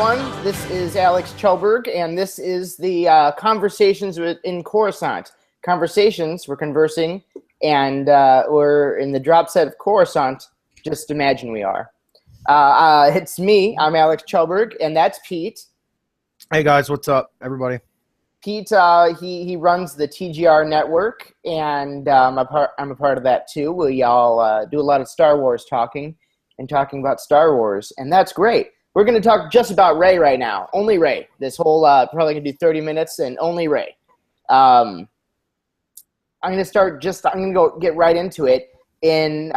everyone. This is Alex Chelberg, and this is the Conversations in Coruscant. Conversations, we're conversing, and we're in the drop set of Coruscant. Just imagine we are. It's me. I'm Alex Chelberg, and that's Pete. Hey, guys. What's up, everybody? Pete, he runs the TGR network, and I'm a part of that, too. We all do a lot of Star Wars talking about Star Wars, and that's great. We're going to talk just about Rey right now. Only Rey. This whole probably going to do 30 minutes and only Rey. I'm going to go get right into it. In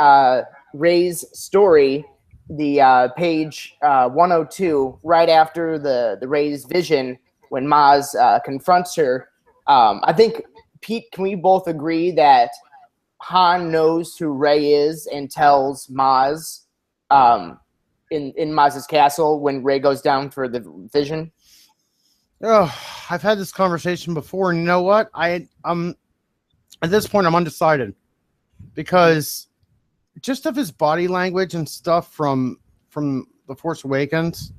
Rey's story, the page 102, right after the Rey's vision, when Maz confronts her, I think, Pete, can we both agree that Han knows who Rey is and tells Maz in Maz's castle when Rey goes down for the vision? Oh, I've had this conversation before, and you know what? At this point, I'm undecided because just of his body language and stuff from The Force Awakens,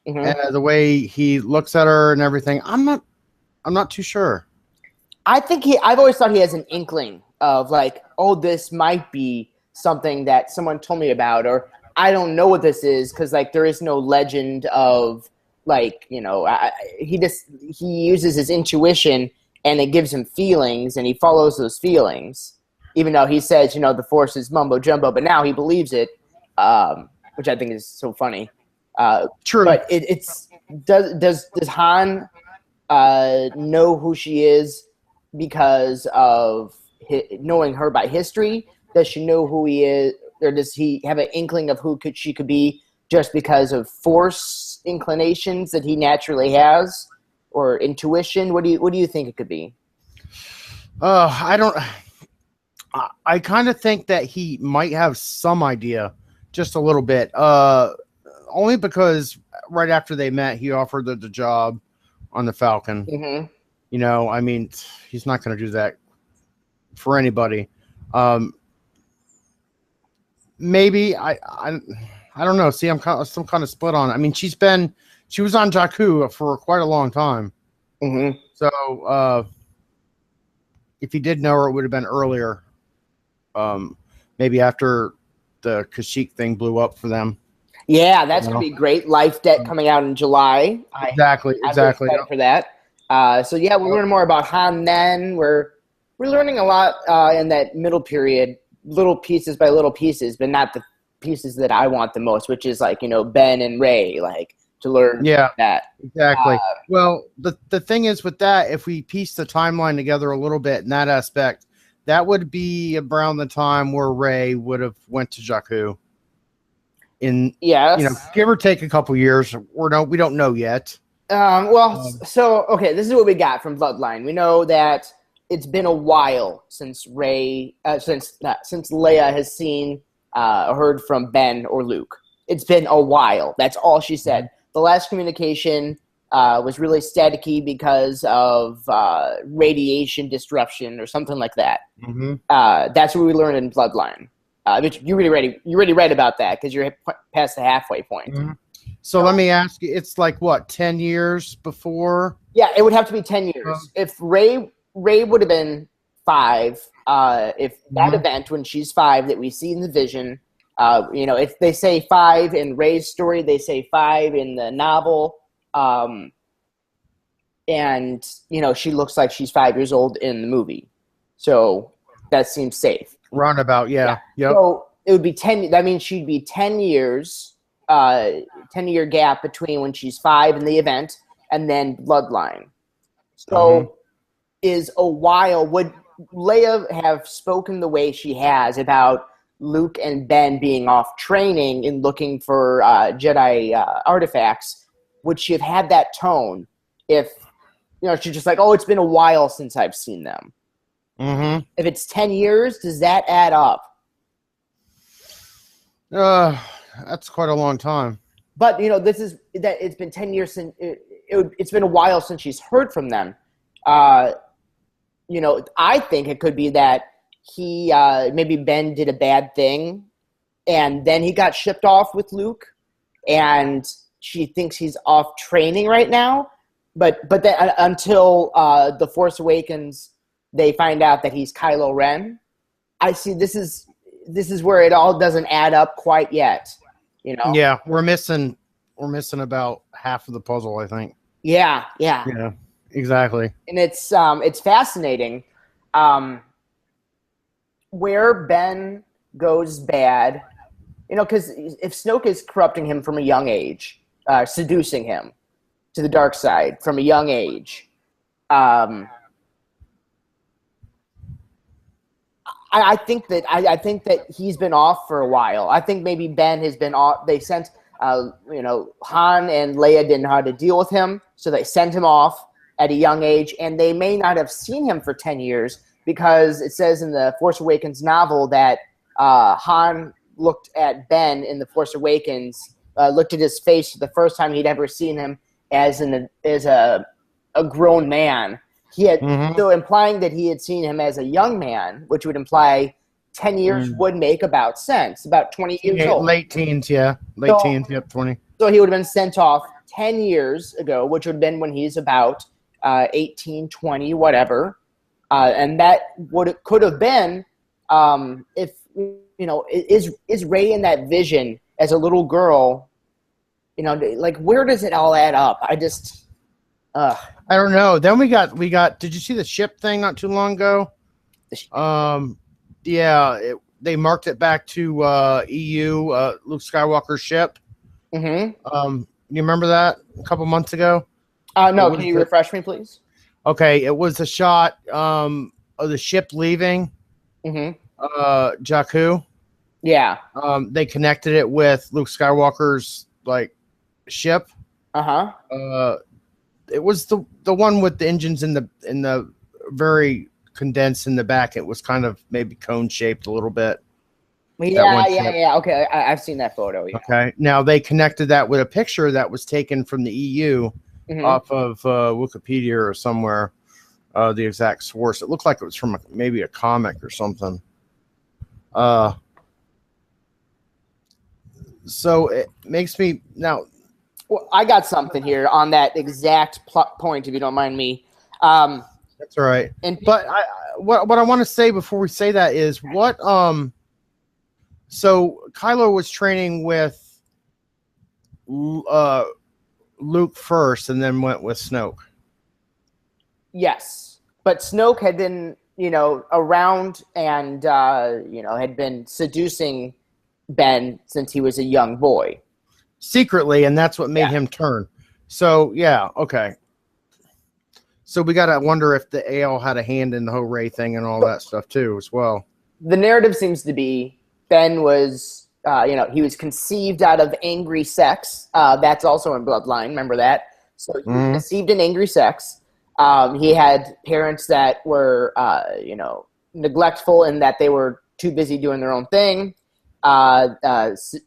the way he looks at her and everything, I'm not too sure. I've always thought he has an inkling of like, oh, this might be something that someone told me about, or I don't know what this is, because like there is no legend of like, you know, he uses his intuition and it gives him feelings and he follows those feelings, even though he says, you know, the Force is mumbo jumbo, but now he believes it, which I think is so funny. True. But does Han know who she is because of knowing her by history? Does she know who he is? Or does he have an inkling of who she could be just because of Force inclinations that he naturally has, or intuition? What do you think it could be? I kind of think that he might have some idea, just a little bit. Only because right after they met, he offered the job on the Falcon. Mm-hmm. You know, I mean, he's not going to do that for anybody. Maybe I don't know. See, I'm still kind of split on it. I mean, she was on Jakku for quite a long time. Mm-hmm. So if he did know her, it would have been earlier. Maybe after the Kashyyyk thing blew up for them. Yeah, that's gonna be great. Life Debt coming out in July. Exactly. I'm excited for that. So yeah, we'll learn more about Han. Then we're learning a lot in that middle period. Little pieces by little pieces, but not the pieces that I want the most, which is like, you know, Ben and Rey, like to learn that. Exactly. Well, the thing is with that, if we piece the timeline together a little bit in that aspect, that would be around the time where Rey would have went to Jakku. Yes. You know, give or take a couple years, or no, we don't know yet. So okay, this is what we got from Bloodline. We know that it's been a while since Leia has seen or heard from Ben or Luke. It's been a while. That's all she said. The last communication was really staticky because of radiation disruption or something like that. Mm-hmm. That's what we learned in Bloodline. Which you already read about that because you're past the halfway point. Mm-hmm. So let me ask you, it's like what, 10 years before? Yeah, it would have to be 10 years. If Rey would have been 5. If that event when she's 5 that we see in the vision, you know, if they say 5 in Rey's story, they say 5 in the novel, and you know she looks like she's 5 years old in the movie, so that seems safe. Roundabout, yeah. Yep. So it would be 10. That means she'd be 10 years, 10-year gap between when she's 5 in the event and then Bloodline. So is a while. Would Leia have spoken the way she has about Luke and Ben being off training and looking for Jedi artifacts? Would she have had that tone if, you know, she's just like, oh, it's been a while since I've seen them? Mm-hmm. If it's 10 years, does that add up? That's quite a long time. But, you know, it's been 10 years since it's been a while since she's heard from them. You know, I think it could be that maybe Ben did a bad thing and then he got shipped off with Luke and she thinks he's off training right now. But then until The Force Awakens, they find out that he's Kylo Ren. I see this is where it all doesn't add up quite yet. You know? Yeah, we're missing about half of the puzzle, I think. Yeah. Yeah, exactly. And it's fascinating where Ben goes bad. You know, because if Snoke is corrupting him from a young age, seducing him to the dark side from a young age, I think that he's been off for a while. I think maybe Ben has been off. They sent, Han and Leia didn't know how to deal with him, so they sent him off at a young age, and they may not have seen him for 10 years because it says in the Force Awakens novel that Han looked at Ben in the Force Awakens, looked at his face for the first time he'd ever seen him as a grown man. He had so implying that he had seen him as a young man, which would imply 10 years would make about sense. About 20 years old. Late teens, teens, 20. So he would have been sent off 10 years ago, which would have been when he's about 18, 20, whatever. And that could have been if is Rey in that vision as a little girl? You know, like where does it all add up? I don't know. Then we got. Did you see the ship thing not too long ago? They marked it back to EU Luke Skywalker's ship. You remember that a couple months ago? No. Can you refresh me, please? Okay, it was a shot of the ship leaving Jakku. Yeah. They connected it with Luke Skywalker's ship. It was the one with the engines in the very condensed in the back. It was kind of maybe cone shaped a little bit. Yeah. Okay, I've seen that photo. Yeah. Okay, now they connected that with a picture that was taken from the EU off of Wikipedia or somewhere. The exact source. It looked like it was from maybe a comic or something. So it makes me now. Well, I got something here on that exact point, if you don't mind me. That's all right. But what I want to say before we say that is what. So Kylo was training with Luke first, and then went with Snoke. Yes, but Snoke had been, around and had been seducing Ben since he was a young boy. Secretly, and that's what made him turn. So, yeah, okay. So we got to wonder if the AL had a hand in the whole Rey thing and all that stuff, too, as well. The narrative seems to be Ben was, he was conceived out of angry sex. That's also in Bloodline, remember that? So he was conceived in angry sex. He had parents that were, neglectful in that they were too busy doing their own thing.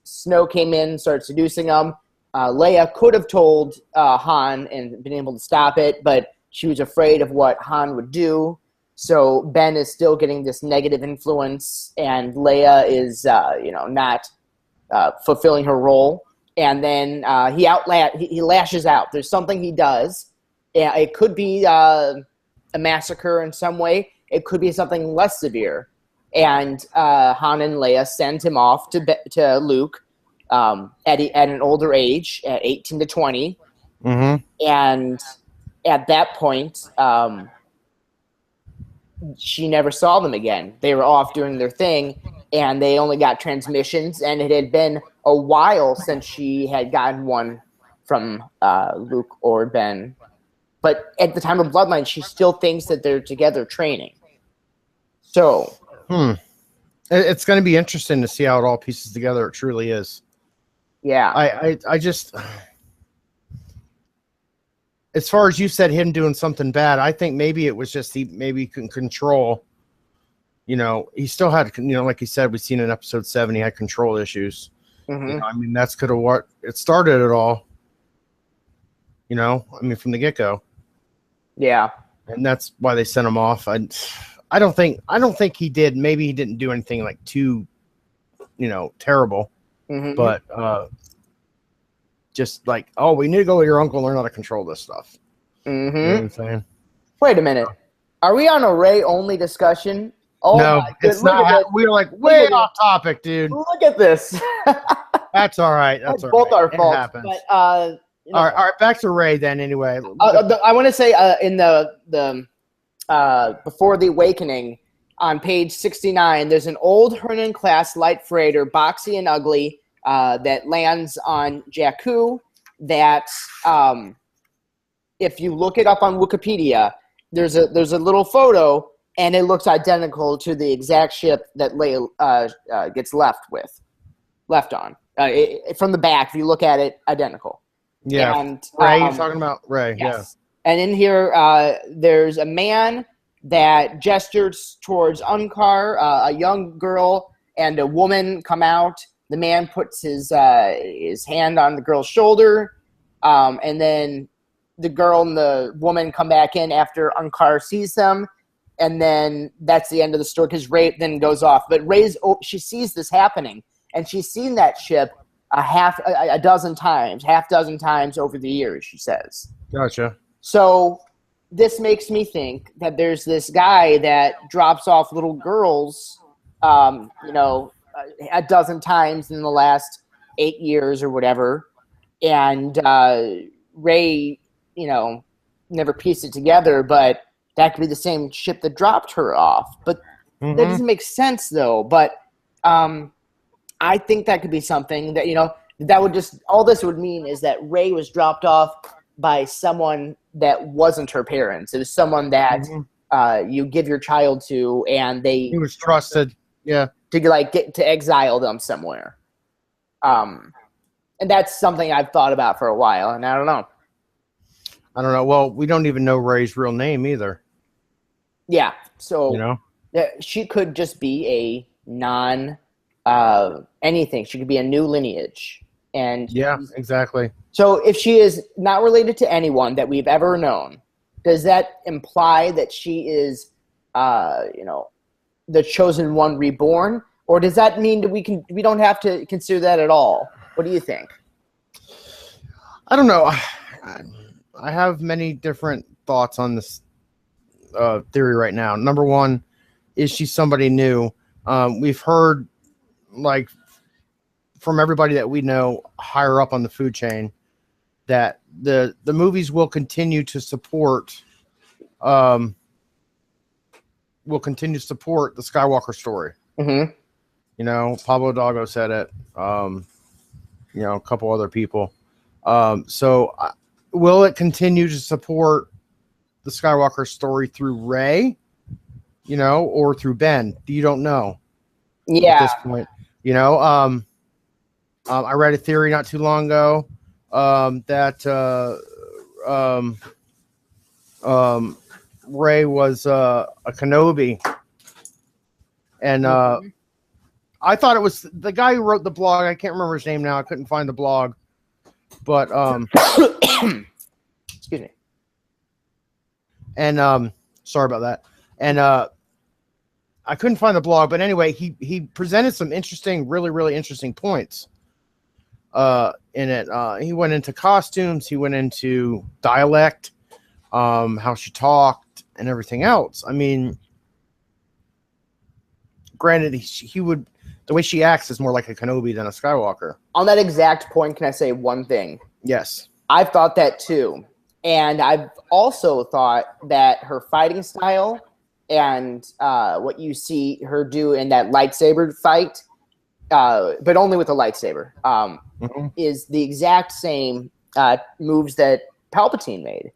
Snow came in, started seducing him. Leia could have told Han and been able to stop it, but she was afraid of what Han would do. So Ben is still getting this negative influence, and Leia is, not fulfilling her role. And then he lashes out. There's something he does. Yeah, it could be a massacre in some way. It could be something less severe. And Han and Leia send him off to Luke at an older age, at 18 to 20. And at that point, she never saw them again. They were off doing their thing, and they only got transmissions, and it had been a while since she had gotten one from Luke or Ben. But at the time of Bloodline, she still thinks that they're together training. So... It's going to be interesting to see how it all pieces together. It truly is. Yeah. I just, as far as you said, him doing something bad, I think maybe it was just he maybe couldn't control. He still had, like you said, we've seen in episode 7, he had control issues. That's could have what it started it all. From the get-go. Yeah. And that's why they sent him off. I don't think he did. Maybe he didn't do anything too, terrible. But just like, oh, we need to go with your uncle and learn how to control this stuff. Mm-hmm. You know what I'm saying? Wait a minute. Are we on a Rey only discussion? Oh no, my God. it's not. We're like way off topic, dude. Look at this. That's all right. That's all both right. our faults. Happens. But, all right. Back to Rey then. Anyway, I want to say in the Before the Awakening on page 69, there's an old Hernan class light freighter, boxy and ugly, that lands on Jakku. That if you look it up on Wikipedia, there's a little photo, and it looks identical to the exact ship that Leia gets left on. From the back, if you look at it, identical. Yeah, and, Rey, you're talking about Rey. Yes. Yeah. And in here, there's a man that gestures towards Unkar. A young girl and a woman come out. The man puts his hand on the girl's shoulder, and then the girl and the woman come back in after Unkar sees them, and then that's the end of the story because Rey then goes off. But she sees this happening, and she's seen that ship half a dozen times over the years, she says. Gotcha. So this makes me think that there's this guy that drops off little girls, a dozen times in the last 8 years or whatever, and Rey, never pieced it together, but that could be the same ship that dropped her off. But that doesn't make sense, though. But I think that could be something that, that would just, all this would mean is that Rey was dropped off by someone that wasn't her parents. It was someone that you give your child to, and he was trusted. Yeah. To get to exile them somewhere. And that's something I've thought about for a while, and I don't know. Well, we don't even know Rey's real name either. Yeah. So she could just be a non anything. She could be a new lineage. And yeah, exactly. So if she is not related to anyone that we've ever known, does that imply that she is the chosen one reborn? Or does that mean that we don't have to consider that at all? What do you think? I don't know. I have many different thoughts on this theory right now. Number one, is she somebody new? We've heard, from everybody that we know higher up on the food chain, that the movies will continue to support the Skywalker story. Mm-hmm. Pablo Dago said it. A couple other people. So will it continue to support the Skywalker story through Rey, or through Ben? You don't know. Yeah. At this point, I read a theory not too long ago that Rey was a Kenobi, and I thought it was the guy who wrote the blog. I can't remember his name now. I couldn't find the blog, but excuse me. And sorry about that. And I couldn't find the blog, but anyway, he presented some really, really interesting points in it. He went into costumes, he went into dialect, how she talked, and everything else. I mean, granted, the way she acts is more like a Kenobi than a Skywalker. On that exact point, can I say one thing? Yes. I've thought that too. And I've also thought that her fighting style and what you see her do in that lightsaber fight, but only with a lightsaber, is the exact same moves that Palpatine made.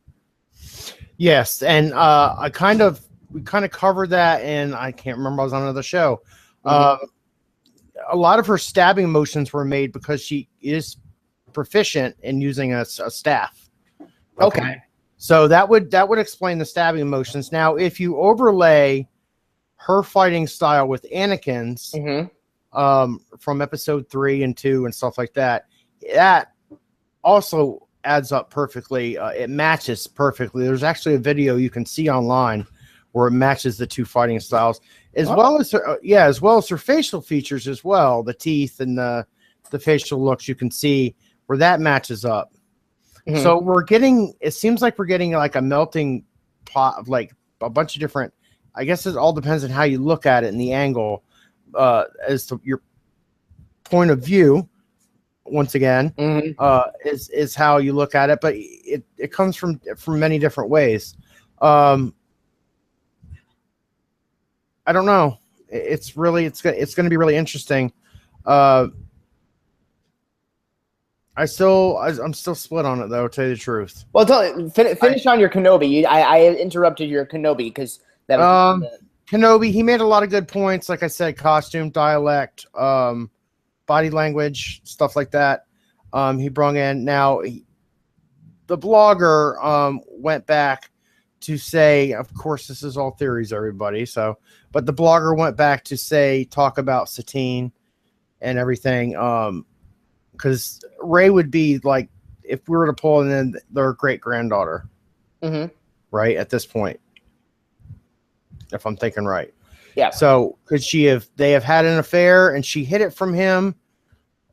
Yes, and we kind of covered that, and I can't remember. I was on another show. A lot of her stabbing motions were made because she is proficient in using a staff. Okay. So that would explain the stabbing motions. Now, if you overlay her fighting style with Anakin's from episode 3 and 2 and stuff like that, that also adds up perfectly. It matches perfectly. There's actually a video you can see online where it matches the two fighting styles, as well as her facial features as well, the teeth and the facial looks. You can see where that matches up. Mhm. So it seems like we're getting like a melting pot of like a bunch of different, I guess it all depends on how you look at it and the angle, as to your point of view. Once again, Mhm. is how you look at it, but it comes from many different ways. I don't know. It's going to be really interesting. I'm still split on it though. To tell you the truth. Well, finish on your Kenobi. I interrupted your Kenobi because that was Kenobi. He made a lot of good points. Like I said, costume, dialect, body language, stuff like that. He brung in. Now the blogger went back to say, of course, this is all theories, everybody. So, but the blogger went back to talk about Satine and everything. Because Rey would be like, if we were to pull in their great granddaughter, right at this point, if I'm thinking right. Yeah. So they have had an affair and she hid it from him,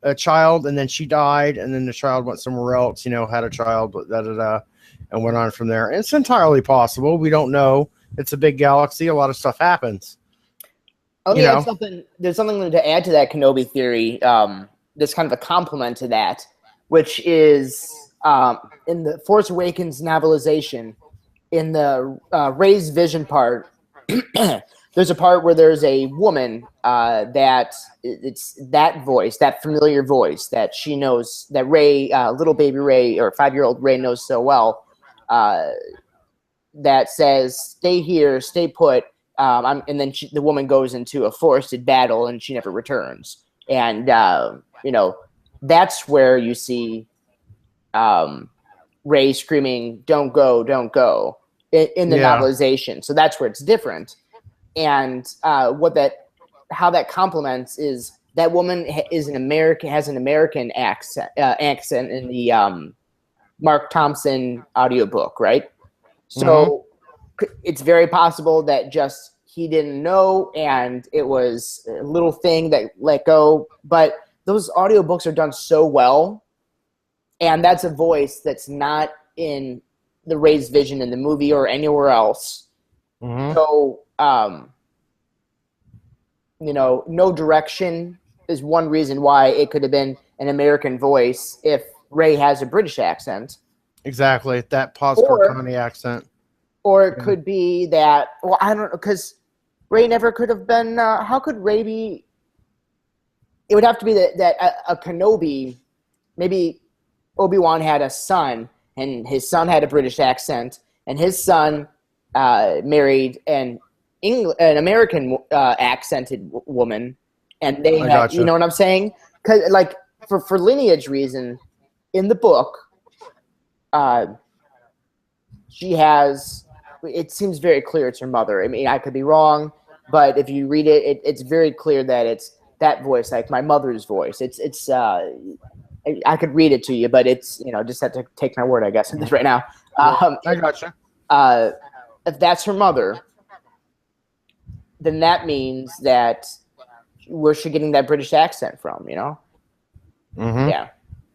a child, and then she died, and then the child went somewhere else, had a child, and went on from there. And it's entirely possible. We don't know. It's a big galaxy. A lot of stuff happens. Let me add something. There's something to add to that Kenobi theory. That's kind of a complement to that, which is in the Force Awakens novelization, in the Rey's vision part. There's a part where there's a woman that it's that voice, that familiar voice that she knows, that Rey, little baby Rey or 5-year-old Rey knows so well, that says, "Stay here, stay put." And then the woman goes into a forested battle and she never returns. And that's where you see Rey screaming, "Don't go, don't go," in the novelization. So that's where it's different. And how that complements is that woman has an American accent in the Mark Thompson audiobook, right? So it's very possible that just he didn't know and it was a little thing that let go. But those audiobooks are done so well, and that's a voice that's not in the Rey's vision in the movie or anywhere else. So no direction is one reason why it could have been an American voice if Rey has a British accent. Exactly, that Paz-Cortani accent. Or it could be that, well, I don't know, because Rey never could have been, how could Rey be, it would have to be that a Kenobi, maybe Obi-Wan had a son, and his son had a British accent, and his son married an American accented woman, and they had, you know what I'm saying? Because like for lineage reason, in the book, she has. It seems very clear it's her mother. I mean, I could be wrong, but if you read it, it's very clear that it's that voice, like my mother's voice. It's. I could read it to you, but it's just have to take my word, I guess, on this right now. I gotcha. If that's her mother, then that means that where's she getting that British accent from? Yeah,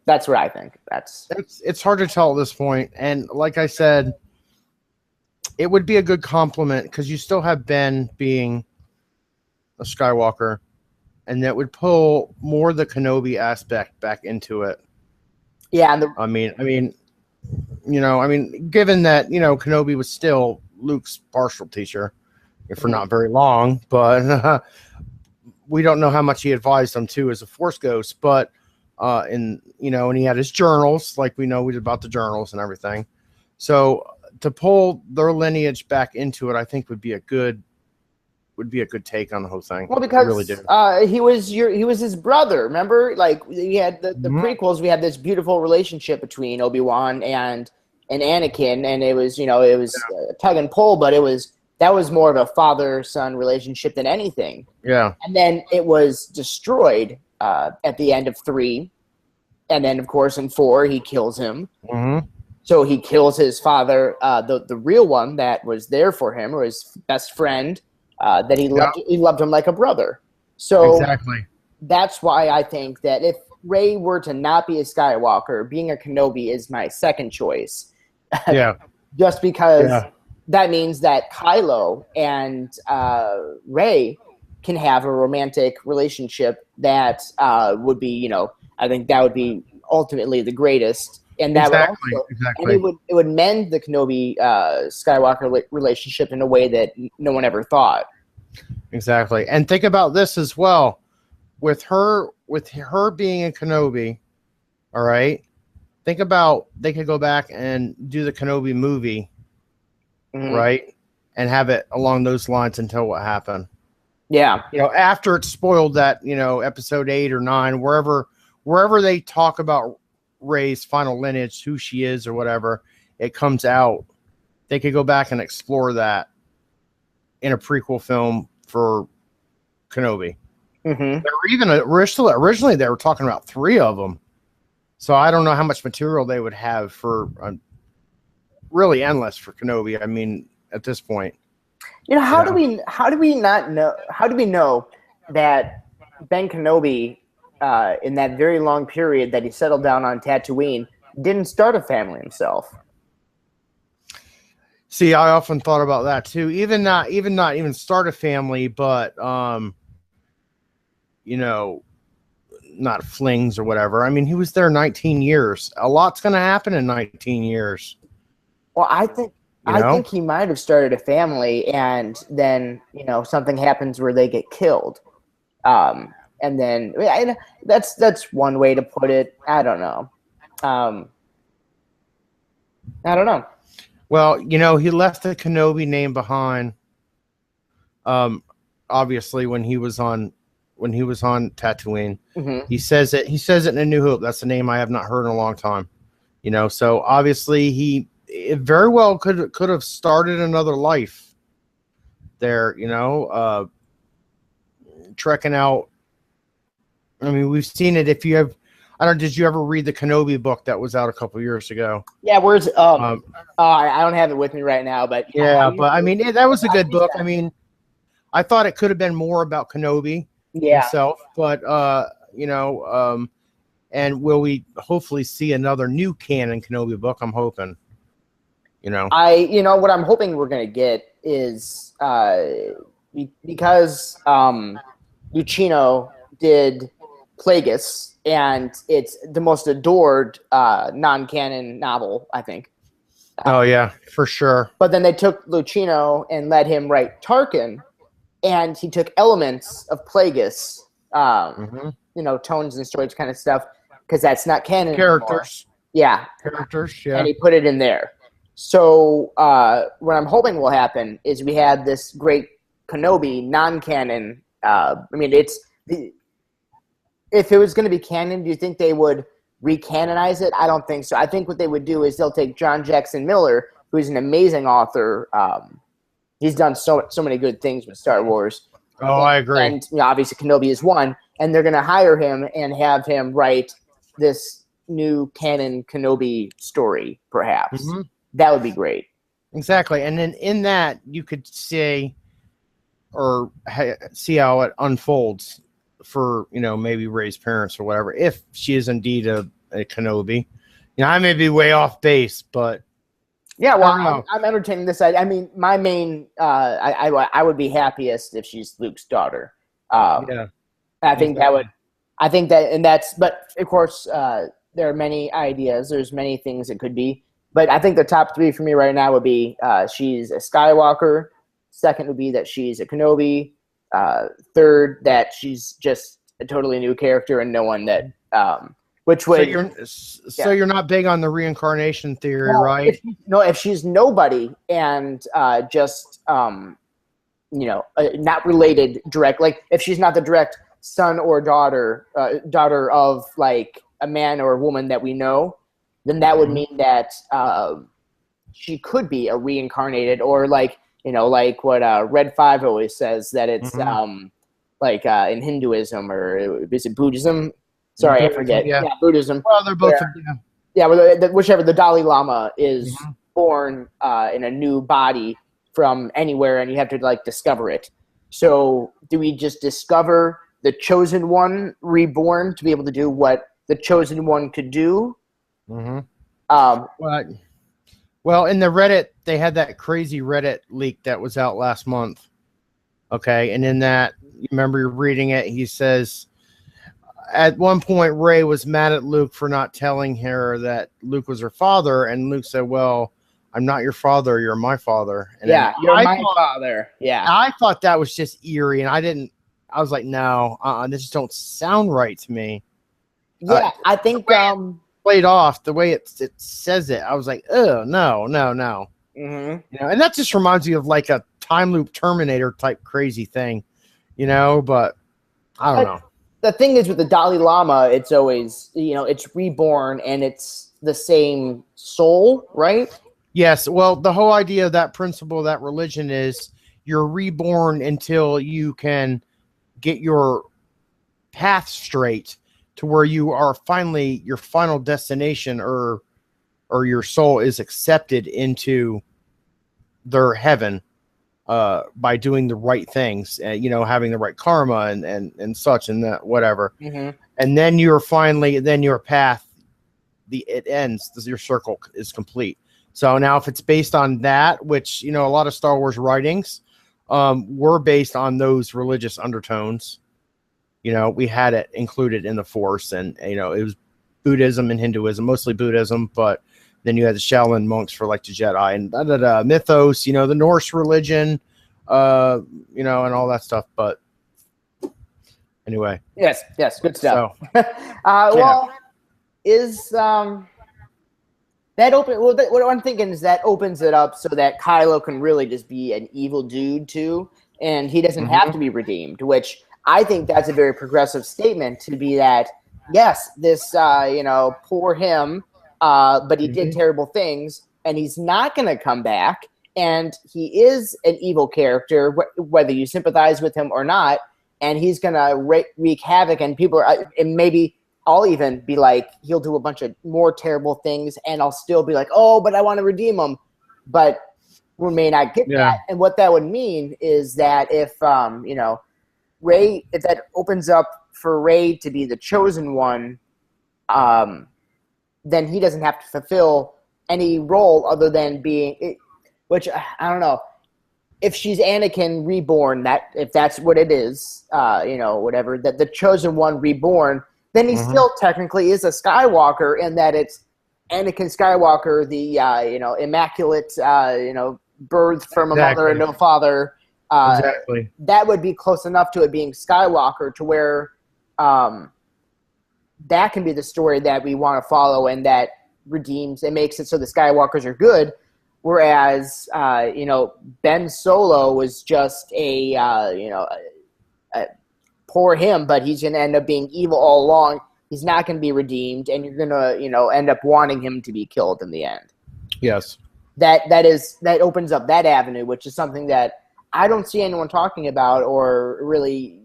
that's what I think. It's hard to tell at this point, and like I said, it would be a good compliment because you still have Ben being a Skywalker, and that would pull more the Kenobi aspect back into it. Yeah, and given that Kenobi was still Luke's partial teacher, for not very long, but we don't know how much he advised him to as a Force ghost. But and he had his journals, like we know about the journals and everything. So to pull their lineage back into it, I think would be a good take on the whole thing. Well, because really do. He was his brother. Remember, like we had the prequels. We had this beautiful relationship between Obi-Wan and Anakin, and it was tug and pull, but that was more of a father-son relationship than anything. Yeah. And then it was destroyed at the end of 3, and then of course in 4 he kills him. So he kills his father, the real one that was there for him, or his best friend. That he loved him like a brother. So exactly. That's why I think that if Rey were to not be a Skywalker, being a Kenobi is my second choice. Yeah. Just because Yeah. that means that Kylo and Rey can have a romantic relationship that would be, I think that would be ultimately the greatest. And that would also, and it would mend the Kenobi Skywalker relationship in a way that no one ever thought. Exactly. And think about this as well. With her being a Kenobi, all right. Think about they could go back and do the Kenobi movie, right, and have it along those lines and tell what happened. Yeah, after it's spoiled that episode 8 or 9, wherever they talk about Rey's final lineage, who she is or whatever, it comes out. They could go back and explore that in a prequel film for Kenobi. Mm-hmm. Originally they were talking about 3 of them, so I don't know how much material they would have for really endless for Kenobi. I mean, at this point, how do we know that Ben Kenobi in that very long period that he settled down on Tatooine didn't start a family himself? See, I often thought about that too. Even not start a family, but not flings or whatever. I mean, he was there 19 years. A lot's going to happen in 19 years. Well, I think he might have started a family, and then something happens where they get killed, and then that's one way to put it. I don't know. Well, he left the Kenobi name behind. Obviously, when he was on Tatooine, he says it in A New Hope. That's a name I have not heard in a long time. So obviously he very well could have started another life there. Trekking out. I mean, we've seen it. If you have, did you ever read the Kenobi book that was out a couple years ago? Yeah, where's I don't have it with me right now, but but I mean, that was a good book. I mean, I thought it could have been more about Kenobi himself, but and will we hopefully see another new canon Kenobi book? I'm hoping. What I'm hoping we're gonna get is because Lucino did Plagueis, and it's the most adored non-canon novel, I think. Oh yeah, for sure. But then they took Lucino and let him write Tarkin, and he took elements of Plagueis, tones and stories kind of stuff, because that's not canon characters. Anymore. Yeah. Characters, yeah. And he put it in there. So what I'm hoping will happen is we have this great Kenobi non-canon. If it was going to be canon, do you think they would recanonize it? I don't think so. I think what they would do is they'll take John Jackson Miller, who's an amazing author. He's done so many good things with Star Wars. Oh, I agree. And obviously Kenobi is one. And they're going to hire him and have him write this new canon Kenobi story, perhaps. Mm-hmm. That would be great. Exactly. And then in that, you could see how it unfolds for, maybe Rey's parents or whatever, if she is indeed a Kenobi. I may be way off base, but yeah, well, I'm entertaining this. I mean, my main, I would be happiest if she's Luke's daughter. Yeah, I think but of course, there are many ideas. There's many things it could be, but I think the top 3 for me right now would be she's a Skywalker. Second would be that she's a Kenobi. Third, that she's just a totally new character and no one that which would you're not big on the reincarnation theory, right? If she's nobody and just not related direct, like if she's not the direct son or daughter of like a man or a woman that we know, then that would mean that she could be a reincarnated, or like what Red 5 always says, that it's in Hinduism, or is it Buddhism? Sorry, Buddhism, I forget. Yeah, Buddhism. Well, they're both. Whichever. The Dalai Lama is born in a new body from anywhere, and you have to discover it. So, do we just discover the chosen one reborn to be able to do what the chosen one could do. Mm-hmm. Um, Well, in the Reddit, they had that crazy Reddit leak that was out last month. Okay, and in that, you remember reading it, he says, at one point, Rey was mad at Luke for not telling her that Luke was her father, and Luke said, well, I'm not your father, you're my father. And yeah, you're my father. Yeah. I thought that was just eerie, and I was like, no, this just don't sound right to me. Yeah, I think Played off the way it says it. I was like, oh, no. Mm-hmm. You know, and that just reminds me of like a time loop Terminator type crazy thing, you know, but I don't know. The thing is with the Dalai Lama, it's always, it's reborn and it's the same soul, right? Yes. Well, the whole idea of that principle, that religion is you're reborn until you can get your path straight to where you are finally your final destination or your soul is accepted into their heaven by doing the right things, having the right karma and such and that, whatever. Mm-hmm. And then you're finally, your path, it ends, your circle is complete. So now if it's based on that, which, a lot of Star Wars writings were based on those religious undertones, we had it included in the Force, and, it was Buddhism and Hinduism, mostly Buddhism, but then you had the Shaolin monks for like the Jedi and mythos, the Norse religion, and all that stuff. But anyway. Yes, good stuff. So, well, is that open? Well, what I'm thinking is that opens it up so that Kylo can really just be an evil dude too, and he doesn't have to be redeemed. Which I think that's a very progressive statement to be that. Yes, this poor him. But he did terrible things, and he's not going to come back. And he is an evil character, whether you sympathize with him or not. And he's going to wreak havoc, and and maybe I'll even be like, he'll do a bunch of more terrible things, and I'll still be like, oh, but I want to redeem him. But we may not get that. And what that would mean is that if Rey, if that opens up for Rey to be the chosen one, then he doesn't have to fulfill any role other than being, which I don't know. If she's Anakin reborn, if that's what it is, whatever, that the chosen one reborn, then he still technically is a Skywalker in that it's Anakin Skywalker, the, immaculate, birth from a mother and no father. Exactly. That would be close enough to it being Skywalker to where, that can be the story that we want to follow and that redeems and makes it so the Skywalkers are good. Whereas, Ben Solo was just poor him, but he's going to end up being evil all along. He's not going to be redeemed, and you're going to, end up wanting him to be killed in the end. Yes. That opens up that avenue, which is something that I don't see anyone talking about or really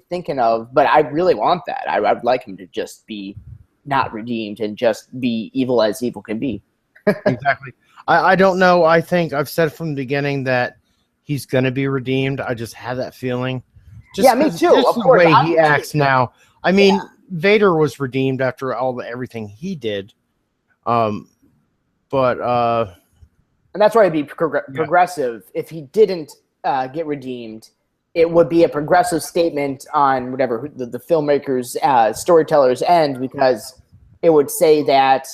thinking of, but I really want that. I'd like him to just be not redeemed and just be evil as evil can be. Exactly. I don't know. I think I've said from the beginning that he's going to be redeemed. I just have that feeling. Me too. Just the way he acts now. I mean, Vader was redeemed after everything he did. And that's why it'd be progressive. If he didn't get redeemed, it would be a progressive statement on whatever the filmmakers, storytellers end, because it would say that,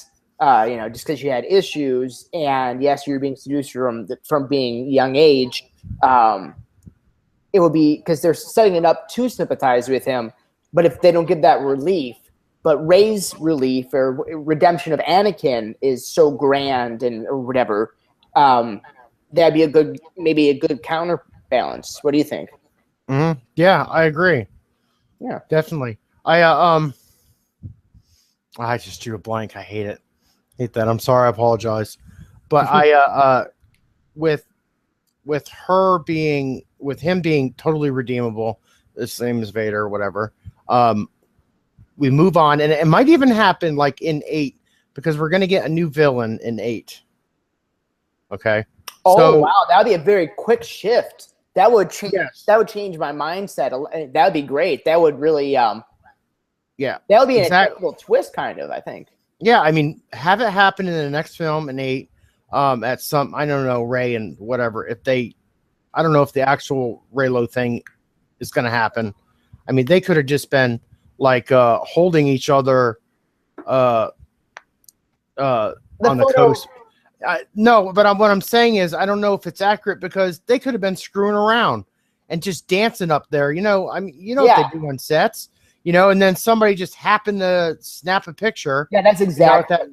just because you had issues and yes, you're being seduced from being young age, it would be because they're setting it up to sympathize with him. But if they don't give that relief, but Rey's relief or redemption of Anakin is so grand or whatever, that'd be maybe a good counterbalance. What do you think? Mm-hmm. Yeah, I agree. Yeah, definitely. I just drew a blank. I hate it. Hate that. I'm sorry. I apologize. But with him being totally redeemable, the same as Vader or whatever, we move on, and it might even happen like in 8, because we're going to get a new villain in 8. Okay. Oh, wow. That would be a very quick shift. That would change. Yes. That would change my mindset. That would be great. That would really, Yeah, That would be an exactly. incredible twist, kind of, I think. Yeah, I mean, have it happen in the next film in 8. At some, I don't know, Ray and whatever. If they, I don't know if the actual Raylo thing is going to happen. I mean, they could have just been like holding each other uh, The on the photo, coast. No, but what I'm saying is, I don't know if it's accurate because they could have been screwing around and just dancing up there. I mean, what they yeah, do on sets, and then somebody just happened to snap a picture. yeah, that's At that, exactly.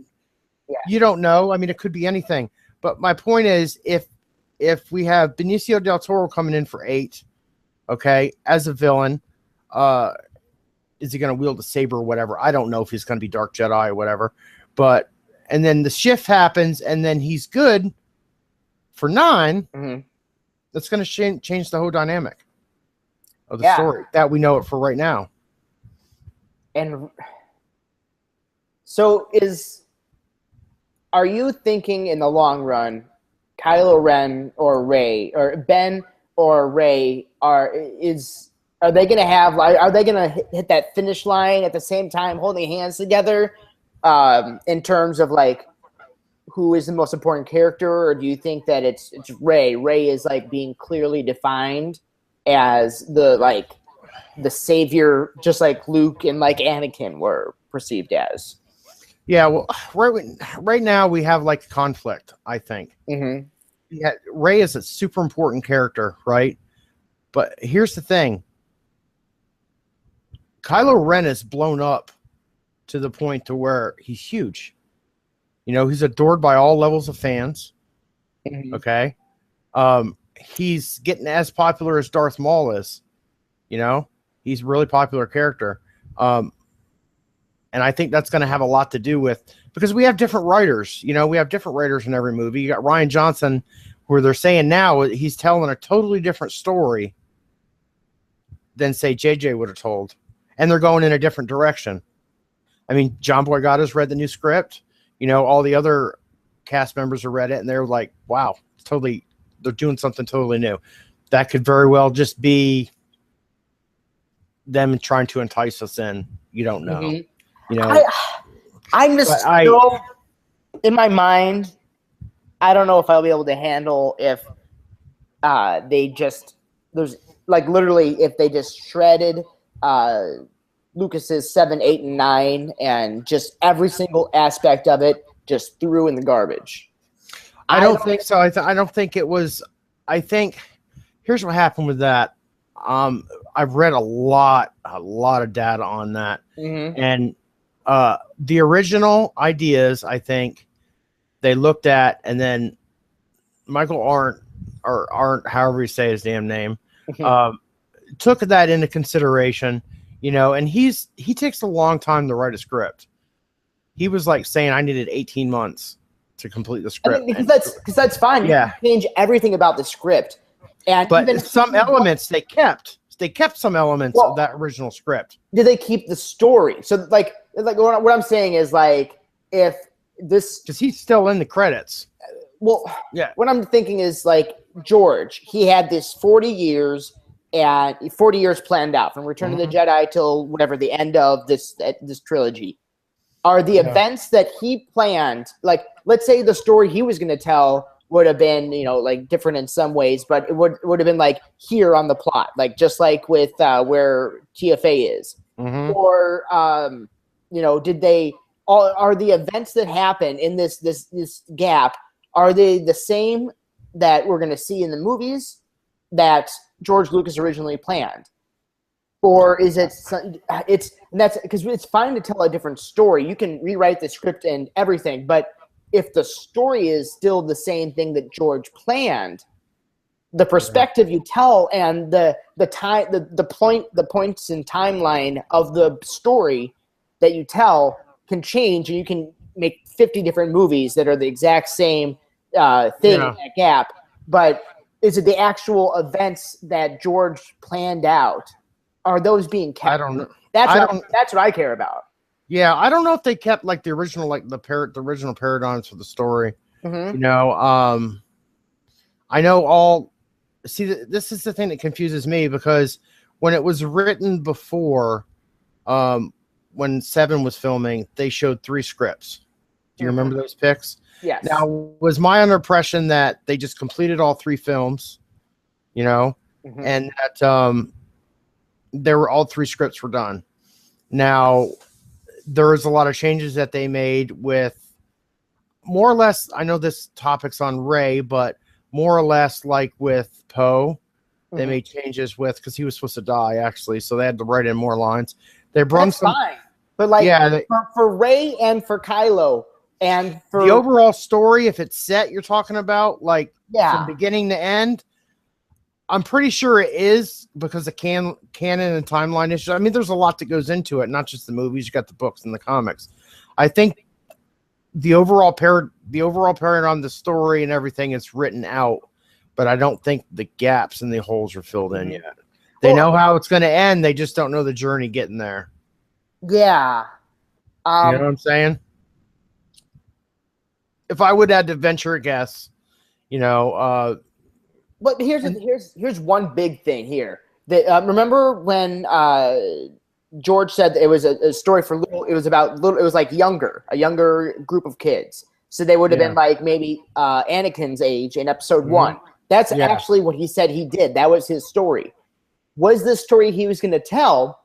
Yeah, you don't know. I mean, it could be anything. But my point is, if we have Benicio del Toro coming in for 8, okay, as a villain, is he going to wield a saber or whatever? I don't know if he's going to be Dark Jedi or whatever. But and then the shift happens, and then he's good for 9. mm-hmm. That's going to change the whole dynamic of the Yeah, story that we know it for right now. and so are you thinking in the long run, Kylo Ren or Rey or Ben or Rey are they going to have, are they going to hit that finish line at the same time, holding hands together, in terms of like who is the most important character, or do you think that it's Rey? Rey is like being clearly defined as the savior, just like Luke and like Anakin were perceived as. Yeah, well, right now we have like conflict, I think. Mm-hmm. Yeah, Rey is a super important character, right? But here's the thing. Kylo Ren is blown up to the point to where he's huge. He's adored by all levels of fans. Mm-hmm. Okay. He's getting as popular as Darth Maul is. He's a really popular character. And I think that's going to have a lot to do with, because we have different writers. We have different writers in every movie. You got Rian Johnson, where they're saying now he's telling a totally different story than, say, JJ would have told. And they're going in a different direction. I mean, John Boygatta's read the new script. All the other cast members have read it, and they're like, wow, they're doing something totally new. That could very well just be them trying to entice us in. You don't know. Mm-hmm. I'm just in my mind, I don't know if I'll be able to handle if there's like literally if they just shredded Lucas's 7, 8, and 9 and just every single aspect of it just threw in the garbage. I don't think so. I don't think it was. I think here's what happened with that. I've read a lot of data on that, and the original ideas, I think they looked at, and then Michael Arndt, however you say his damn name, took that into consideration, and he takes a long time to write a script. He was like saying I needed 18 months to complete the script. I mean, because that's fine. Yeah. You can change everything about the script. But even some elements they kept. They kept some elements of that original script. Did they keep the story? So like what I'm saying is like if this, because he's still in the credits. Well, yeah. What I'm thinking is like George. He had this 40 years planned out from Return of the Jedi till whatever the end of this trilogy. Are the events that he planned, like let's say the story he was going to tell would have been, like different in some ways, but it would have been like here on the plot, like just like with where TFA is, or are the events that happen in this gap, are they the same that we're going to see in the movies that George Lucas originally planned? Or is that's because it's fine to tell a different story. You can rewrite the script and everything, but if the story is still the same thing that George planned, the perspective you tell and the points and timeline of the story that you tell can change, and you can make 50 different movies that are the exact same thing in that gap. But is it the actual events that George planned out? Are those being kept? I don't know. That's what I care about. Yeah, I don't know if they kept like the original, like the original paradigms for the story. I know See, this is the thing that confuses me, because when it was written before, when 7 was filming, they showed 3 scripts. Do you remember those pics? Yes. Now, was my impression that they just completed all 3 films, and that there were all 3 scripts were done. Now, there's a lot of changes that they made with more or less. I know this topic's on Rey, but more or less like with Poe, they made changes with because he was supposed to die actually, so they had to write in more lines. They brought some fine, but like for Rey and for Kylo and for the overall story, if it's set, you're talking about like from beginning to end. I'm pretty sure it is because of canon and timeline issues. I mean, there's a lot that goes into it, not just the movies. You got the books and the comics. I think the overall paradigm, the story and everything is written out, but I don't think the gaps and the holes are filled in yet. They know how it's going to end. They just don't know the journey getting there. Yeah. You know what I'm saying? If I would have to venture a guess, but here's one big thing here. Remember when George said that it was a story for little? It was about little. It was like a younger group of kids. So they would have been like maybe Anakin's age in episode 1. That's actually what he said he did. That was his story. Was the story he was going to tell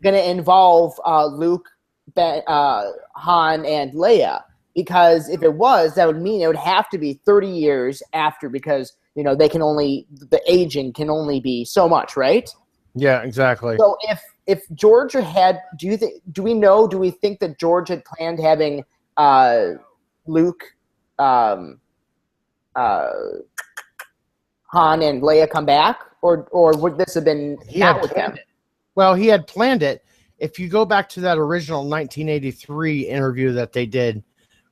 going to involve Luke, Han, and Leia? Because if it was, that would mean it would have to be 30 years after, because the aging can only be so much, right? Yeah, exactly. So if George had, do we think that George had planned having Luke, Han, and Leia come back, or would this have been not with them? Well, he had planned it. If you go back to that original 1983 interview that they did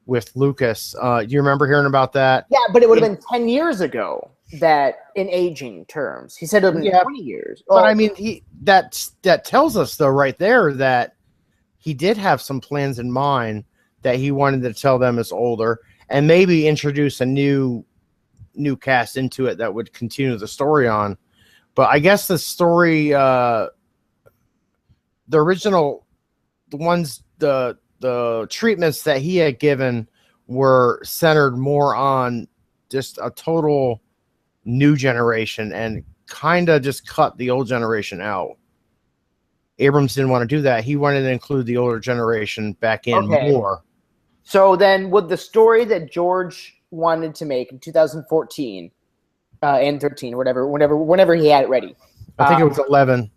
with Lucas, do you remember hearing about that? Yeah, but it would have been 10 years ago. That in aging terms, he said it would be 20 years. But I mean, that tells us though right there that he did have some plans in mind that he wanted to tell them as older, and maybe introduce a new cast into it that would continue the story on. But I guess the story, the original, the treatments that he had given were centered more on just a total new generation and kind of just cut the old generation out. Abrams didn't want to do that. He wanted to include the older generation back in more. So then would the story that George wanted to make in 2014 and 13, whenever he had it ready. I think it was 2011.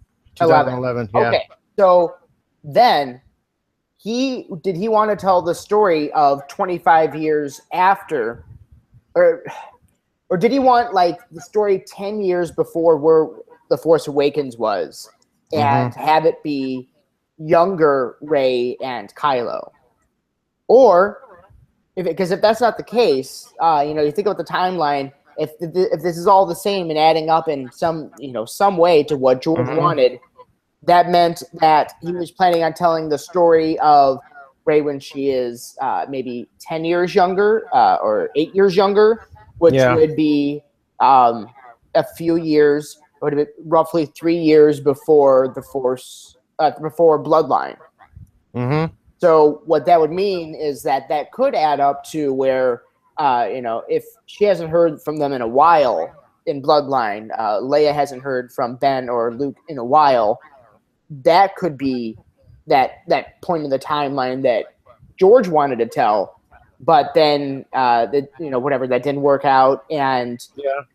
Yeah. Okay. So then did he want to tell the story of 25 years after, or did he want like the story 10 years before where The Force Awakens was, and have it be younger Rey and Kylo? Or because if that's not the case, you think about the timeline. If this is all the same and adding up in some way to what George wanted, that meant that he was planning on telling the story of Rey when she is maybe 10 years younger or 8 years younger, which would be a few years, would have been roughly 3 years before the Force, before Bloodline. So what that would mean is that could add up to where, if she hasn't heard from them in a while in Bloodline, Leia hasn't heard from Ben or Luke in a while, that could be that point in the timeline that George wanted to tell. But then, whatever, that didn't work out, and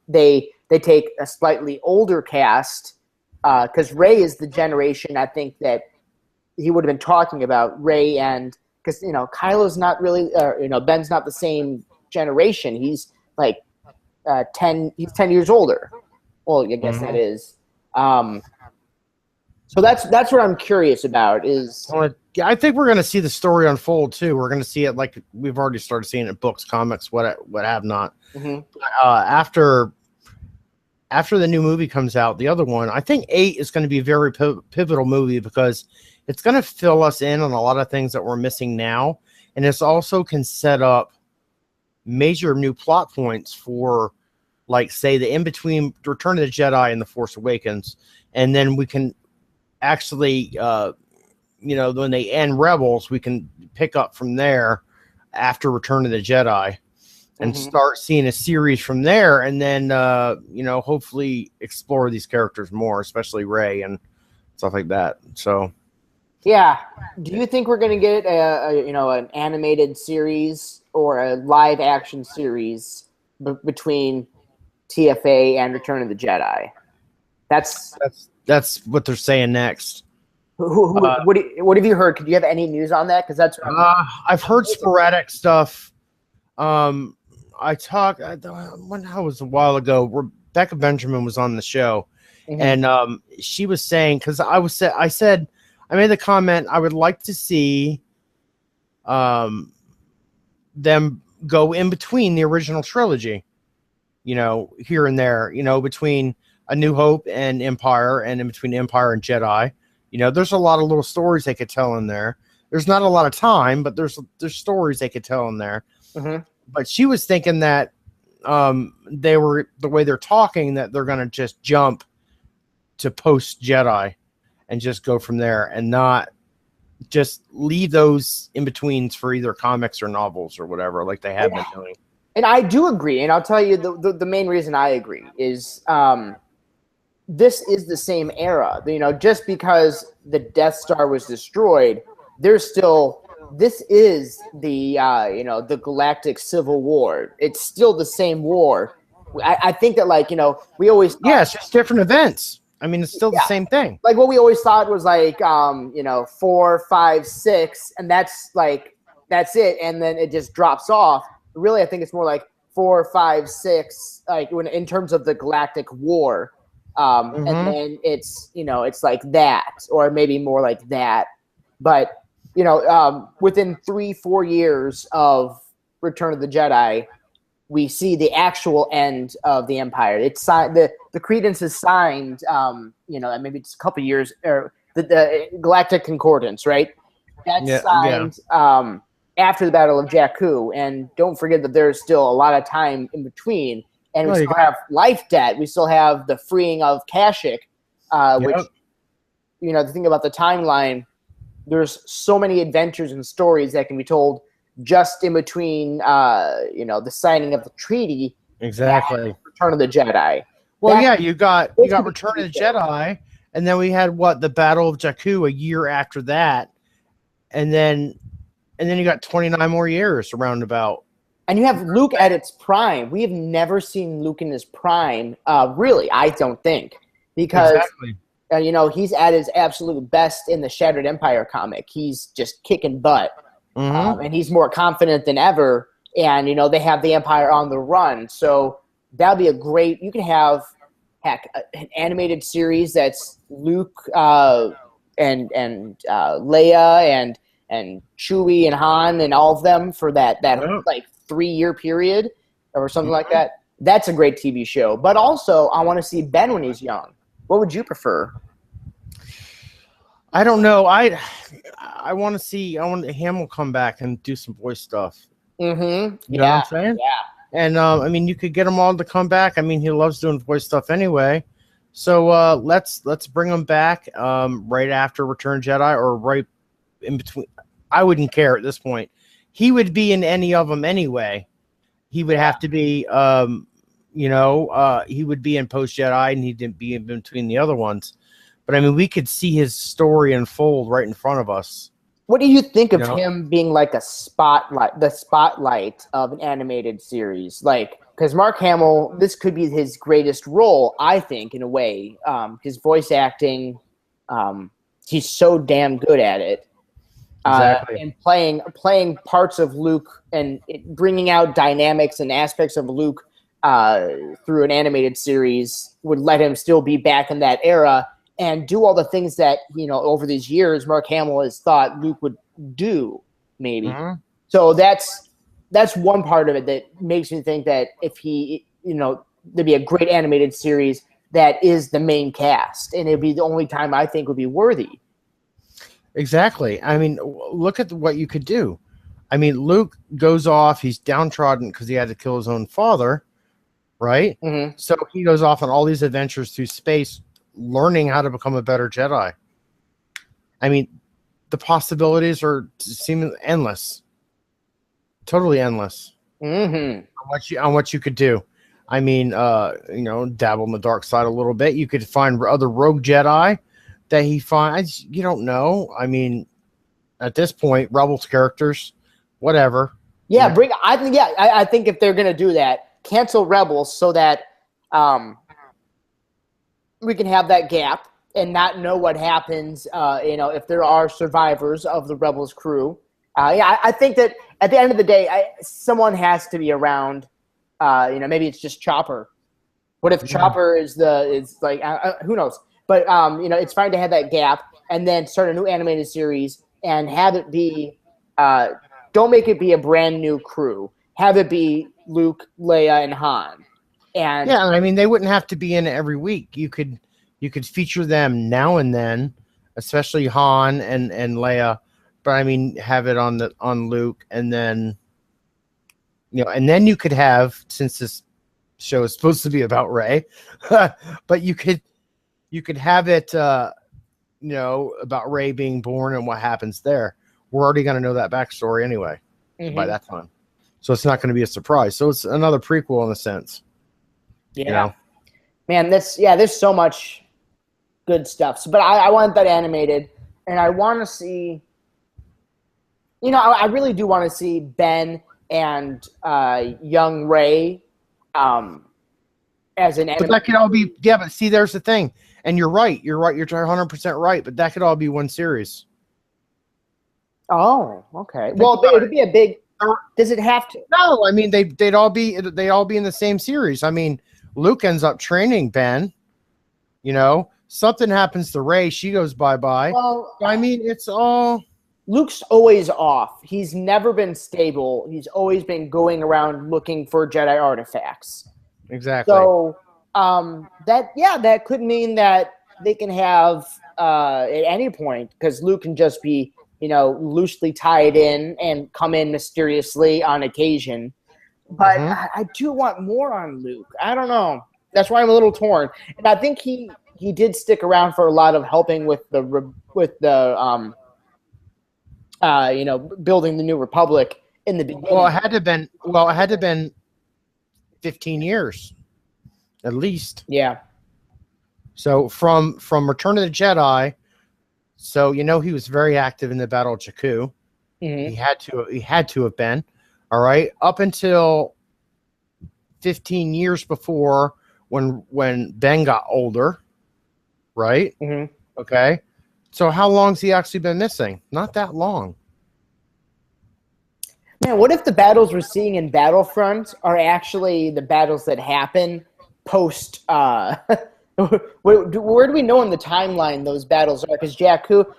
they take a slightly older cast, because Rey is the generation I think that he would have been talking about. Rey, and because Kylo's not really, Ben's not the same generation. He's like 10 years older. Well, I guess that is. So that's what I'm curious about is. I think we're going to see the story unfold too. We're going to see it like we've already started seeing it, books, comics, what have not. After the new movie comes out, the other one, I think 8 is going to be a very pivotal movie because it's going to fill us in on a lot of things that we're missing now, and it's also can set up major new plot points for, like, say, the in between Return of the Jedi and The Force Awakens, and then we can actually when they end Rebels, we can pick up from there after Return of the Jedi and start seeing a series from there, and then hopefully explore these characters more, especially Rey and stuff like that. So yeah, do you think we're going to get an animated series or a live action series between TFA and Return of the Jedi? That's what they're saying next. What have you heard? Could you have any news on that? Because that's I've heard sporadic stuff. I talked when I was a while ago. Rebecca Benjamin was on the show, and she was saying, because I said I made the comment I would like to see them go in between the original trilogy, here and there, between A New Hope and Empire, and in between Empire and Jedi. There's a lot of little stories they could tell in there. There's not a lot of time, but there's stories they could tell in there. But she was thinking that the way they're talking, that they're going to just jump to post Jedi and just go from there, and not just leave those in betweens for either comics or novels or whatever, like they have been doing. And I do agree, and I'll tell you the main reason I agree is this is the same era. Just because the Death Star was destroyed, there's still. This is the the Galactic Civil War. It's still the same war. I think that we always it's just different events. I mean, it's still the same thing. Like what we always thought was 4, 5, 6, and that's it, and then it just drops off. Really, I think it's more like 4, 5, 6, in terms of the Galactic War. And then it's it's like that, or maybe more like that. But within 3-4 years of Return of the Jedi, we see the actual end of the Empire. It's signed. The Credence is signed. Maybe it's a couple years, or the Galactic Concordance, right? That's signed after the Battle of Jakku. And don't forget that there's still a lot of time in between. And we still have life debt. We still have the freeing of Kashyyyk, which, the thing about the timeline, there's so many adventures and stories that can be told just in between, the signing of the treaty. Exactly. And Return of the Jedi. Well, you got Return of the Jedi, and then we had the Battle of Jakku a year after that, and then you got 29 more years roundabout. And you have Luke at its prime. We have never seen Luke in his prime, really, I don't think. Because, he's at his absolute best in the Shattered Empire comic. He's just kicking butt. And he's more confident than ever. And, they have the Empire on the run. So that would be a great – you can have, an animated series that's Luke and Leia and Chewie and Han and all of them for that 3-year period or something like that. That's a great TV show. But also, I want to see Ben when he's young. What would you prefer? I don't know. I want to him will come back and do some voice stuff. You know what I'm saying? Yeah. And you could get him all to come back. I mean, he loves doing voice stuff anyway. So let's bring him back right after Return of Jedi, or right in between. I wouldn't care at this point. He would be in any of them anyway. He would have to be, he would be in Post Jedi, and he didn't be in between the other ones. But I mean, we could see his story unfold right in front of us. What do you think of him being like the spotlight of an animated series? Because Mark Hamill, this could be his greatest role, I think, in a way. His voice acting, he's so damn good at it. Exactly. And playing parts of Luke and bringing out dynamics and aspects of Luke through an animated series would let him still be back in that era and do all the things that, over these years, Mark Hamill has thought Luke would do, maybe. So that's one part of it that makes me think that if he, there'd be a great animated series that is the main cast, and it'd be the only time I think would be worthy. Exactly. I mean, look at what you could do. I mean, Luke goes off. He's downtrodden because he had to kill his own father, right? So he goes off on all these adventures through space, learning how to become a better Jedi. I mean, the possibilities seem endless, totally endless. Mm-hmm. On what you could do. I mean, dabble in the dark side a little bit. You could find other rogue Jedi that he finds. You don't know. I mean, at this point, Rebels characters, whatever. Yeah, I think if they're gonna do that, cancel Rebels so that we can have that gap and not know what happens. If there are survivors of the Rebels crew. I think that at the end of the day, someone has to be around. Maybe it's just Chopper. What if Chopper is like who knows? But it's fine to have that gap and then start a new animated series and have it be. Don't make it be a brand new crew. Have it be Luke, Leia, and Han. And yeah, I mean, they wouldn't have to be in it every week. You could feature them now and then, especially Han and Leia. But I mean, have it on Luke, and then and then you could have, since this show is supposed to be about Rey, but you could have it about Rey being born and what happens there. We're already going to know that backstory anyway by that time, so it's not going to be a surprise. So it's another prequel in a sense. Yeah, man, there's so much good stuff. But I want that animated, and I want to see. I really do want to see Ben and young Rey as an. But that could all be But see, there's the thing, and you're right. You're 100% right. But that could all be one series. Oh, okay. Well, it would be a big. Does it have to? No, I mean they'd all be in the same series. I mean, Luke ends up training Ben. Something happens to Rey. She goes bye-bye. Well, I mean, it's all. Luke's always off. He's never been stable. He's always been going around looking for Jedi artifacts. Exactly. So that could mean that they can have at any point, because Luke can just be loosely tied in and come in mysteriously on occasion. But I do want more on Luke. I don't know. That's why I'm a little torn. And I think he did stick around for a lot of helping with the building the New Republic in the beginning. Well, it had to have been 15 years, at least. Yeah. So from Return of the Jedi, so he was very active in the Battle of Jakku. Mm-hmm. He had to have been, all right, up until 15 years before when Ben got older, right? Mm-hmm. Okay. So how long's he actually been missing? Not that long. Man, what if the battles we're seeing in Battlefront are actually the battles that happen post? Where do we know in the timeline those battles are? Because Jakku,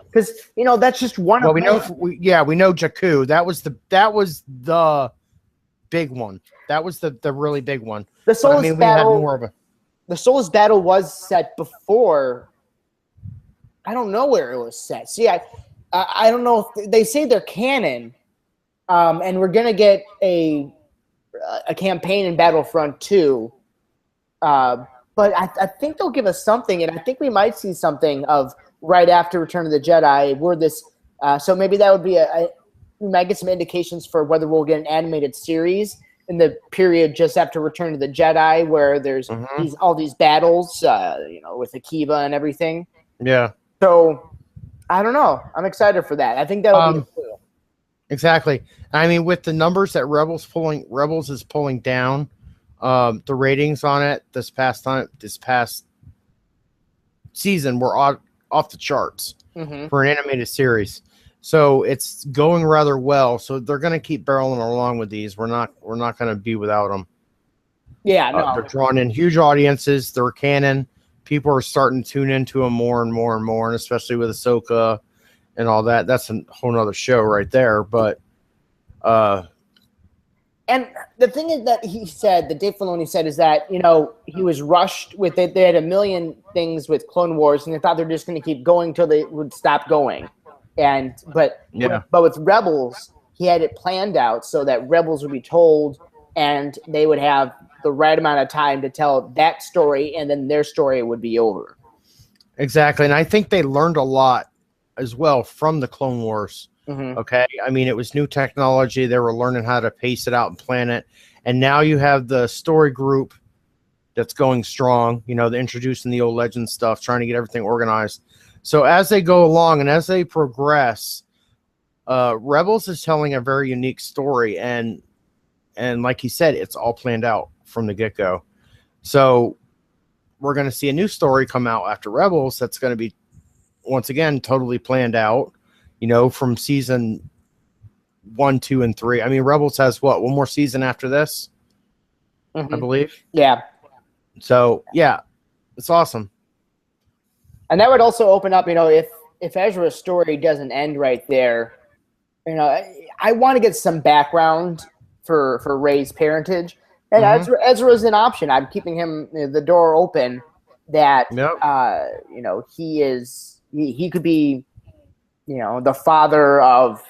that's just one. Well, we know Jakku. That was the big one. That was the really big one. The Soulless we had more of a. The Soulless battle was set before. I don't know where it was set. See, I don't know if they say they're canon, and we're gonna get a campaign in Battlefront 2. But I think they'll give us something, and I think we might see something of right after Return of the Jedi. Where this, so maybe that would be we might get some indications for whether we'll get an animated series in the period just after Return of the Jedi, where there's all these battles, with Akiva and everything. Yeah. So, I don't know. I'm excited for that. I think that'll be cool. Exactly. I mean, with the numbers that Rebels is pulling down, the ratings on it this past season were off the charts for an animated series. So it's going rather well. So they're going to keep barreling along with these. We're not going to be without them. Yeah, no. They're drawing in huge audiences. They're canon. People are starting to tune into them more and more and more, and especially with Ahsoka and all that. That's a whole nother show right there. But and the thing is that Dave Filoni said, is that he was rushed with it. They had a million things with Clone Wars, and they thought they're just going to keep going till they would stop going. But with Rebels, he had it planned out so that Rebels would be told, and they would have the right amount of time to tell that story, and then their story would be over. Exactly. And I think they learned a lot as well from the Clone Wars. Mm-hmm. Okay, I mean, it was new technology. They were learning how to pace it out and plan it, and now you have the story group that's going strong. You know, they're introducing the old legend stuff, trying to get everything organized. So as they go along and as they progress, Rebels is telling a very unique story, and like he said, it's all planned out from the get-go. So we're going to see a new story come out after Rebels that's going to be, once again, totally planned out, you know, from season 1, 2, and 3. I mean, Rebels has what, one more season after this, I believe. Yeah. So yeah, it's awesome. And that would also open up, you know, if Ezra's story doesn't end right there, you know, I want to get some background for Rey's parentage. And Ezra's an option. I'm keeping him, you know, the door open that you know, he could be, you know, the father of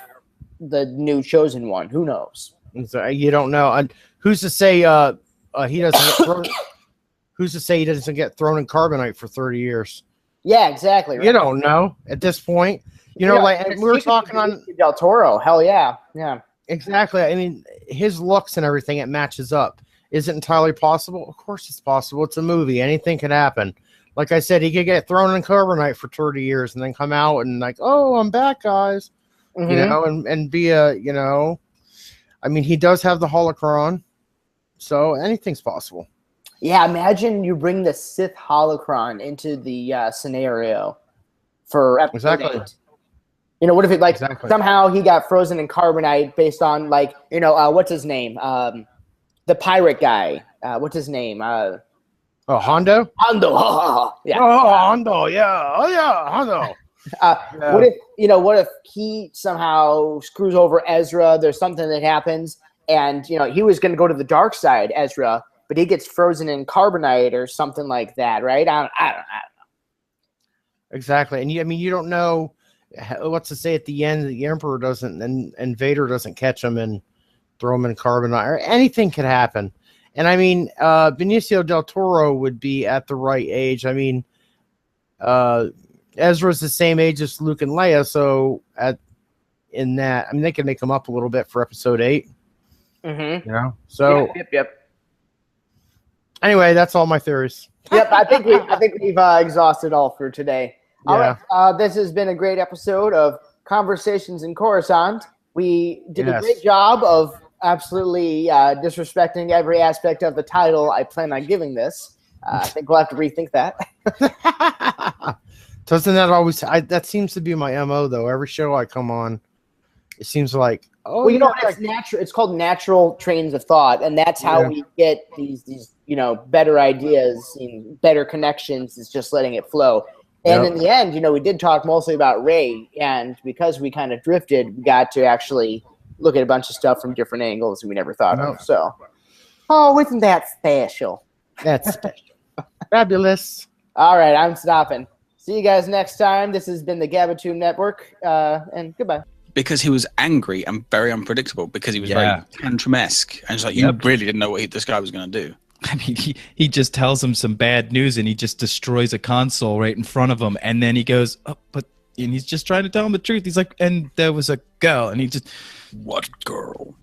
the new chosen one. Who knows? So you don't know. And who's to say he doesn't get thrown, who's to say he doesn't get thrown in carbonite for 30 years? Yeah, exactly. Right? You don't know at this point. You know, like we were talking on Del Toro. Hell yeah. Yeah. Exactly. I mean, his looks and everything, it matches up. Is it entirely possible? Of course it's possible. It's a movie. Anything could happen. Like I said, he could get thrown in carbonite for 30 years and then come out and like, oh, I'm back, guys. You know, and be a, you know, I mean, he does have the holocron, so anything's possible. Yeah, imagine you bring the Sith holocron into the scenario for episode 8. You know, what if it like somehow he got frozen in carbonite based on like, you know, what's his name? The pirate guy. What's his name? Hondo? Hondo. Yeah. Oh, Hondo. Yeah. Oh, yeah. Hondo. What if he somehow screws over Ezra? There's something that happens, and you know he was going to go to the dark side, Ezra, but he gets frozen in carbonite or something like that, right? I don't know. Exactly, and you don't know what's to say at the end. The Emperor doesn't, and Vader doesn't catch him and throw him in carbonite, or anything could happen. And I mean, Benicio del Toro would be at the right age. I mean, Ezra's the same age as Luke and Leia, so in that, I mean, they can make him up a little bit for episode 8. You know, so yep. Anyway, that's all my theories. Yep, I think we've exhausted all for today. All right, this has been a great episode of Conversations in Coruscant. We did a great job of absolutely disrespecting every aspect of the title I plan on giving this. I think we'll have to rethink that. Doesn't that always? That seems to be my MO though. Every show I come on, it seems like well, you know, it's natural. It's called natural trains of thought, and that's how we get these you know, better ideas and better connections. Is just letting it flow. And in the end, you know, we did talk mostly about Rey, and because we kind of drifted, we got to actually look at a bunch of stuff from different angles we never thought of. So, isn't that special? That's special. Fabulous. All right, I'm stopping. See you guys next time. This has been the Gamatube Network, and goodbye. Because he was angry and very unpredictable, because he was very tantrum-esque. And it's like, you really didn't know what this guy was going to do. I mean, he just tells him some bad news and he just destroys a console right in front of him. And then he goes, and he's just trying to tell him the truth. He's like, and there was a girl. And he just, what girl?